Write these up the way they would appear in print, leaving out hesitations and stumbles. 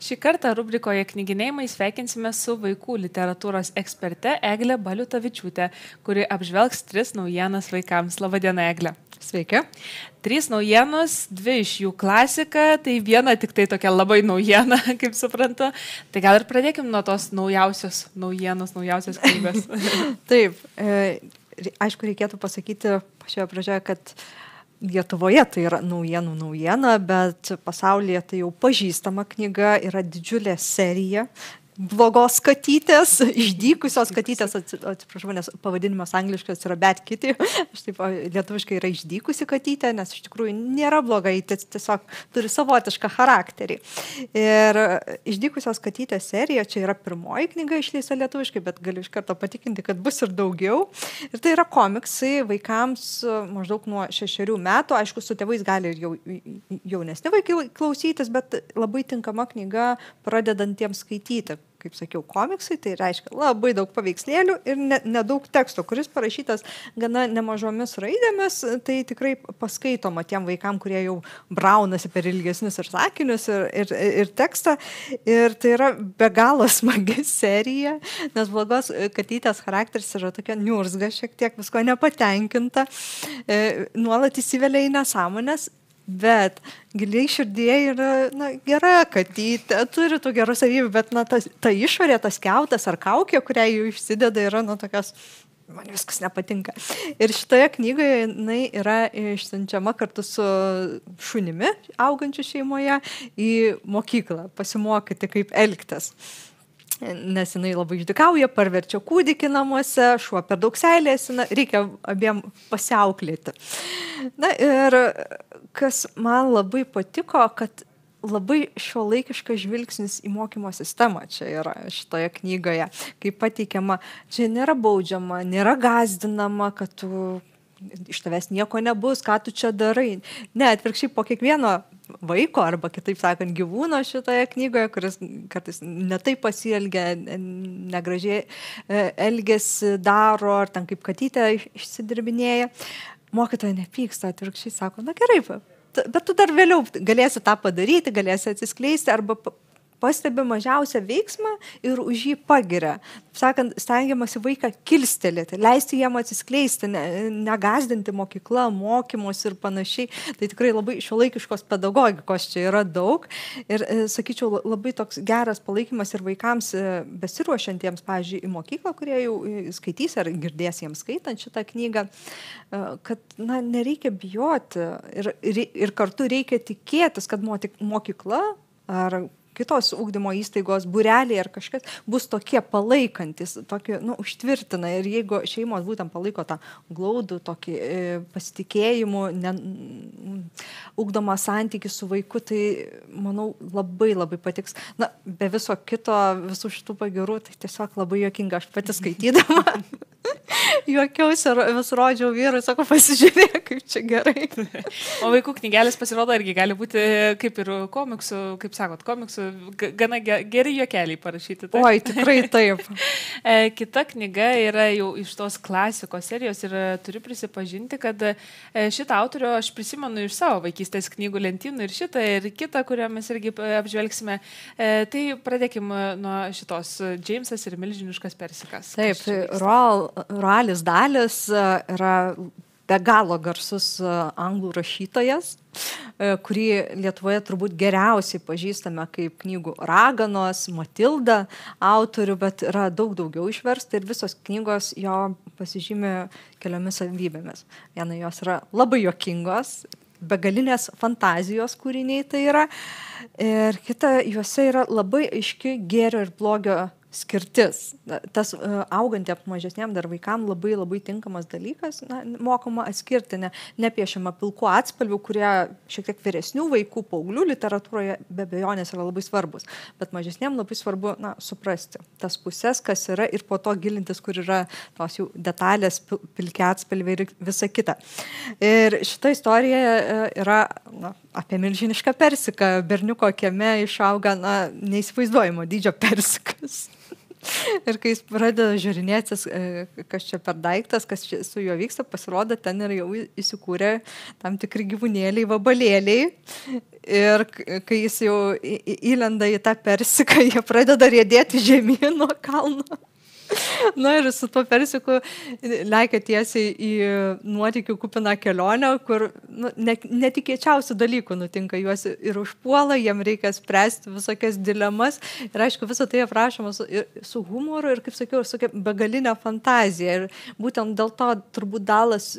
Šį kartą rubrikoje Knyginėjimai sveikinsime su vaikų literatūros eksperte Egle Baliutavičiūte, kuri apžvelgs 3 naujienas vaikams. Labadiena, Egle. Sveiki. 3 naujienos, 2 iš jų klasika, tai viena tik tai tokia labai naujiena, kaip suprantu. Tai gal ir pradėkim nuo tos naujausios naujienos, naujausios knygos. Taip, aišku, reikėtų pasakyti pačioje pradžioje, kad Lietuvoje tai yra naujiena, bet pasaulyje tai jau pažįstama knyga, yra didžiulė serija blogos katytės, išdykusios katytės, atsiprašau, nes pavadinimas angliškas yra Bad Kitty, aš taip lietuviškai yra išdykusi katytė, nes iš tikrųjų nėra blogai, tiesiog turi savotišką charakterį. Ir išdykusios katytės serija, čia yra pirmoji knyga išleista lietuviškai, bet galiu iš karto patikinti, kad bus ir daugiau. Ir tai yra komiksai vaikams maždaug nuo 6 metų, aišku, su tėvais gali ir jaunesni vaikai klausytis, bet labai tinkama knyga pradedantiems skaityti. Kaip sakiau, komiksai, tai reiškia labai daug paveikslėlių ir nedaug teksto, kuris parašytas gana nemažomis raidėmis, tai tikrai paskaitoma tiem vaikam, kurie jau braunasi per ilgesnius ir sakinius ir tekstą. Ir tai yra be galo smagi serija, nes blogos katytės charakteris yra tokia niurzga, šiek tiek visko nepatenkinta, nuolat įsivelia į nesąmonės. Bet giliai širdyje yra gera katytė, turi tų gerų savybių, bet ta išorė, tas kiautas ar kaukė, kurią jų išsideda, yra tokios, man viskas nepatinka. Ir šitoje knygoje jinai yra išsiunčiama kartu su šunimi augančiu šeimoje į mokyklą, pasimokyti, kaip elgtis. Nes jinai labai išdykauja, parverčia kūdikį namuose, šuo per daug seilėsi, reikia abiem pasiauklėti. Na ir kas man labai patiko, kad labai šiuolaikiškas žvilgsnis į mokymo sistemą čia yra šitoje knygoje, kaip pateikiama, čia nėra baudžiama, nėra gąsdinama, kad tu iš tavęs nieko nebus, ką tu čia darai. Ne, atvirkščiai po kiekvieno vaiko arba kitaip sakant gyvūno šitoje knygoje, kuris kartais netaip pasielgia, negražiai elgesi, daro, ar ten kaip katytė išsidirbinėja, mokytoja nepyksta, atvirkščiai sako, na gerai, bet tu dar vėliau galėsi tą padaryti, galėsi atsiskleisti arba pastebi mažiausią veiksmą ir už jį pagiria. Sakant, stengiamasi vaiką kilstelėti, leisti jam atsiskleisti, negazdinti mokyklą, mokymus ir panašiai. Tai tikrai labai šiuolaikiškos pedagogikos čia yra daug. Ir, sakyčiau, labai toks geras palaikymas ir vaikams besiruošiantiems, pavyzdžiui, į mokyklą, kurie jau skaitys ar girdės jiems skaitant šitą knygą, kad nereikia bijoti ir kartu reikia tikėtis, kad mokykla ar kitos ugdymo įstaigos, būreliai ar kažkas bus tokie palaikantis, tokie, užtvirtina. Ir jeigu šeimos būtent palaiko tą glaudų, tokį pasitikėjimų, ugdomą santykį su vaiku, tai, manau, labai labai patiks. Be viso kito, visų šitų pagirų, tai tiesiog labai juokinga. Aš pati skaitydama juokiausi ir vis rodžiau vyrui, sako, pasižiūrėk, kaip čia gerai. O vaikų knygelės pasirodo irgi gali būti kaip ir komiksų, kaip sakot, komiksų, gana geri juokeliai parašyti. Taip? Oi, tikrai taip. Kita knyga yra jau iš tos klasikos serijos ir turiu prisipažinti, kad šitą autorių aš prisimenu iš savo vaikystės knygų lentynų ir šitą ir kitą, kurią mes irgi apžvelgsime. Tai pradėkime nuo šitos Džeimsas ir milžiniškas persikas. Taip, Roalis Dalis yra be galo garsus anglų rašytojas, kurį Lietuvoje turbūt geriausiai pažįstame kaip knygų Raganos, Matilda autorių, bet yra daug daugiau išversta ir visos knygos jo pasižymė keliomis savybėmis. Viena jos yra labai juokingos, begalinės fantazijos kūriniai tai yra, ir kita juose yra labai aiški gėrio ir blogio skirtis. Tas augantiems mažesniam dar vaikam labai labai tinkamas dalykas, mokoma atskirti, nepiešiama pilkų atspalvių, kurie šiek tiek vyresnių vaikų, paauglių literatūroje be abejonės yra labai svarbus. Bet mažesniam labai svarbu suprasti tas pusės, kas yra ir po to gilintis, kur yra tos jau detalės, pilki atspalviai ir visa kita. Ir šita istorija yra apie milžinišką persiką. Berniuko kieme išauga neįsivaizduojamo dydžio persikas. Ir kai jis pradeda žiūrinėtis, kas čia per daiktas, kas čia su juo vyksta, pasirodo, ten ir jau įsikūrė tam tikri gyvūnėliai, vabalėliai. Ir kai jis jau įlenda į tą persiką, jie pradeda riedėti žemyn nuo kalno. Na ir su tuo persiku lekia tiesiai į nuotykių kupiną kelionę, kur netikėčiausių dalykų nutinka, juos ir užpuola, jiem reikia spręsti visokias dilemas. Ir aišku, visą tai aprašoma su humoru ir, kaip sakiau, su begalinė fantazija. Ir būtent dėl to turbūt Dalas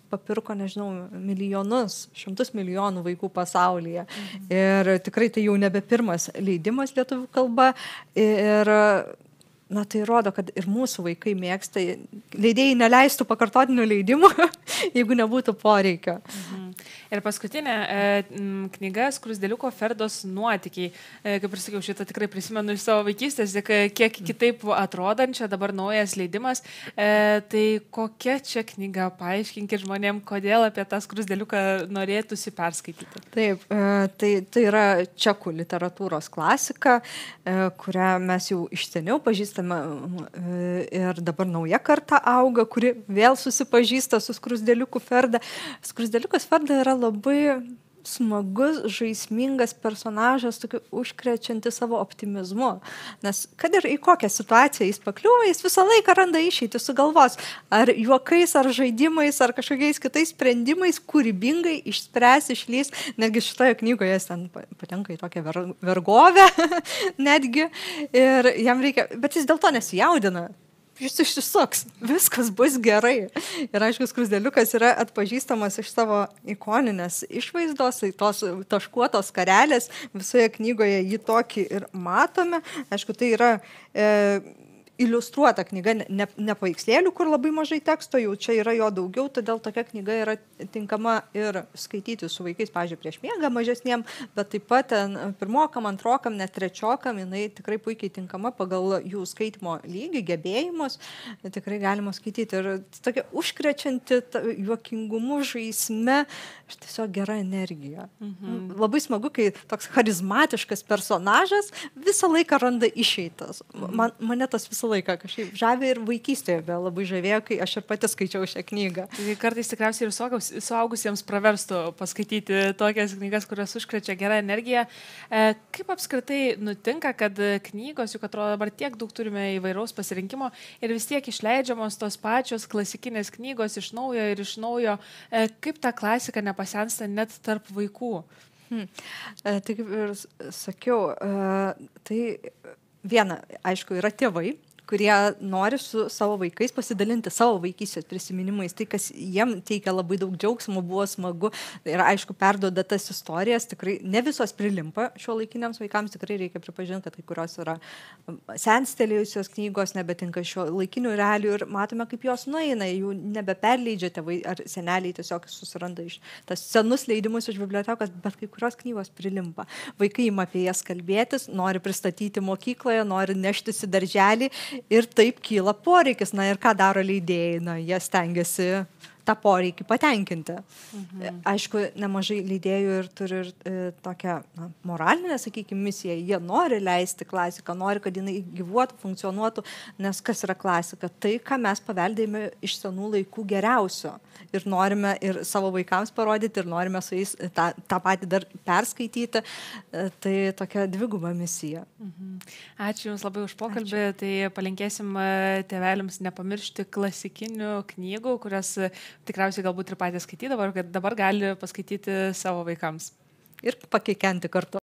papirko, nežinau, milijonus, 100 milijonų vaikų pasaulyje. Ir tikrai tai jau nebe pirmas leidimas lietuvių kalba. Ir tai rodo, kad ir mūsų vaikai mėgsta. Leidėjai neleistų pakartotinių leidimų, jeigu nebūtų poreikio. Ir paskutinė knyga Skruzdėliuko Ferdos nuotykiai. Kaip ir sakiau, šitą tikrai prisimenu iš savo vaikystės, kiek kitaip atrodančia, dabar naujas leidimas. Tai kokia čia knyga? Paaiškinkit žmonėm, kodėl apie tą skruzdėliuką norėtųsi perskaityti. Taip, tai yra čekų literatūros klasika, kurią mes jau iš seniau pažįstame ir dabar nauja karta auga, kuri vėl susipažįsta su Skruzdėliuku Ferda. Skruzdėliukas Ferda yra labai smagus, žaismingas personažas, tokiu užkrečianti savo optimizmu. Nes kad ir į kokią situaciją jis pakliūva, jis visą laiką randa išeitį sugalvos. Ar juokais, ar žaidimais, ar kažkokiais kitais sprendimais kūrybingai išspręs, išlys. Netgi šitoje knygoje jis ten patenka į tokią vergovę netgi. Ir jam reikia, bet jis dėl to nesijaudina. Jis išsisuks, viskas bus gerai. Ir aišku, Skruzdėliukas yra atpažįstamas iš savo ikoninės išvaizdos, tos taškuotos karelės, visoje knygoje jį tokį ir matome. Aišku, tai yra iliustruota knyga, ne paveikslėlių, kur labai mažai teksto, jau čia yra jo daugiau, todėl tokia knyga yra tinkama ir skaityti su vaikais, pavyzdžiui, prieš miegą mažesniem, bet taip pat pirmokam, antrokam, net trečiokam, jinai tikrai puikiai tinkama pagal jų skaitimo lygį, gebėjimus, tikrai galima skaityti. Ir tokia užkrečianti juokingumu, žaisme, tiesiog gera energija. Labai smagu, kai toks charizmatiškas personažas visą laiką randa išeitas. Mane tas visą laiką kažkaip žavė ir vaikystėje labai žavėjo, kai aš ir pati skaičiau šią knygą. Kartais tikriausiai ir suaugusiems praverstų paskaityti tokias knygas, kurios užkrečia gerą energiją. Kaip apskritai nutinka, kad knygos, juk atrodo dabar tiek daug turime įvairaus pasirinkimo ir vis tiek išleidžiamos tos pačios klasikinės knygos iš naujo ir iš naujo. Kaip ta klasika nepasensta net tarp vaikų? Tai kaip ir sakiau, tai viena, aišku, yra tėvai, kurie nori su savo vaikais pasidalinti savo vaikystės prisiminimais. Tai, kas jiem teikia labai daug džiaugsmo, buvo smagu. Ir aišku, perduoda tas istorijas. Tikrai ne visos prilimpa šiuolaikiniams vaikams. Tikrai reikia pripažinti, kad kai kurios yra senstelėjusios knygos, nebetinka šiuolaikinių realijų. Ir matome, kaip jos nueina. Jų nebeperleidžia tėvai ar seneliai, tiesiog susiranda iš tas senus leidimus iš bibliotekos, bet kai kurios knygos prilimpa. Vaikai ima apie jas kalbėtis, nori pristatyti mokykloje, nori neštis į darželį. Ir taip kyla poreikis. Na ir ką daro leidėjai? Jie stengiasi tą poreikį patenkinti. Aišku, nemažai leidėjų ir turi tokią moralinę, sakykime, misiją. Jie nori leisti klasiką, nori, kad jinai gyvuotų, funkcionuotų, nes kas yra klasika? Tai, ką mes paveldėjome iš senų laikų geriausio. Ir norime ir savo vaikams parodyti, ir norime su jais tą patį dar perskaityti. Tai tokia dviguba misija. Ačiū Jums labai už pokalbį. Ačiū. Tai palinkėsim tėveliams nepamiršti klasikinių knygų, kurias tikriausiai galbūt ir patys skaitydavo, ir kad dabar gali paskaityti savo vaikams. Ir pakikenti kartu.